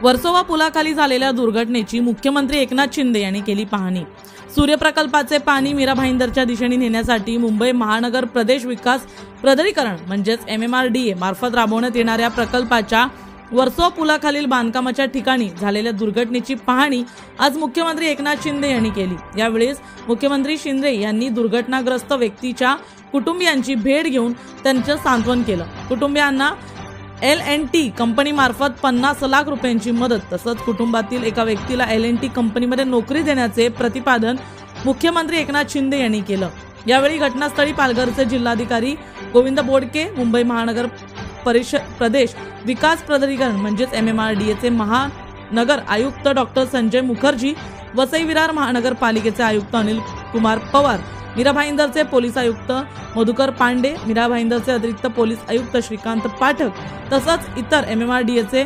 वर्सोवा पुलाखाली झालेल्या दुर्घटनेची मुख्यमंत्री एकनाथ शिंदे यांनी केली पाहणी। सूर्यप्रकल्पाचे पाणी मीरा भाईंदरच्या दिशेने नेण्यासाठी मुंबई महानगर प्रदेश विकास प्राधिकरण म्हणजेच MMRDA मार्फत राबवण्यात येणाऱ्या प्रकल्पाच्या वर्सोवा पुलाखालील बांधकामाच्या ठिकाणी झालेल्या दुर्घटनेची पाहणी आज मुख्यमंत्री एकनाथ शिंदे यांनी केली। यावेळी मुख्यमंत्री शिंदे यांनी दुर्घटनाग्रस्त व्यक्तीच्या कुटुंबियांची भेट घेऊन त्यांचे सांत्वन केलं। कुटुंबियांना L&T कंपनीमार्फत 50 लाख रुपयांची मदत तसंच कुटुंबातील एका व्यक्तीला L&T कंपनीमध्ये नोकरी देण्याचे प्रतिपादन मुख्यमंत्री एकनाथ शिंदे यांनी केलं। यावेळी घटनास्थळी पालघरचे जिल्हाधिकारी गोविंद बोडके, मुंबई महानगर प्रदेश विकास प्राधिकरण म्हणजेच MMRDAचे महानगर आयुक्त डॉक्टर संजय मुखर्जी, वसई विरार महानगरपालिकेचे आयुक्त अनिल कुमार पवार, मीरा भाईंदरचे पोलीस आयुक्त मधुकर पांडे, मीरा भाईंदरचे अतिरिक्त पोलीस आयुक्त श्रीकांत पाठक तसंच इतर MMRDAचे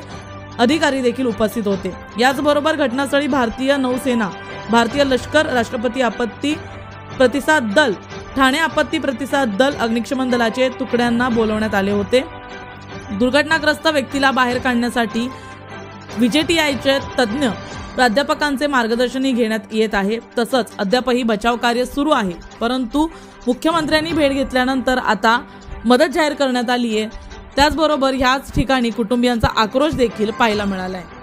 अधिकारी देखील उपस्थित होते। याचबरोबर घटनास्थळी भारतीय नौसेना, भारतीय लष्कर, राष्ट्रपती आपत्ती प्रतिसाद दल, ठाणे आपत्ती प्रतिसाद दल, अग्निशमन दलाचे तुकड्यांना बोलवण्यात आले होते। दुर्घटनाग्रस्त व्यक्तीला बाहेर काढण्यासाठी VJTIचे तज्ञ प्राध्यापकांचे मार्गदर्शनही घेण्यात येत आहे। तसंच अद्यापही बचाव कार्य सुरू आहे, परंतु मुख्यमंत्र्यांनी भेट घेतल्यानंतर आता मदत जाहीर करण्यात आली आहे। त्याचबरोबर ह्याच ठिकाणी कुटुंबियांचा आक्रोश देखील पाहायला मिळाला आहे।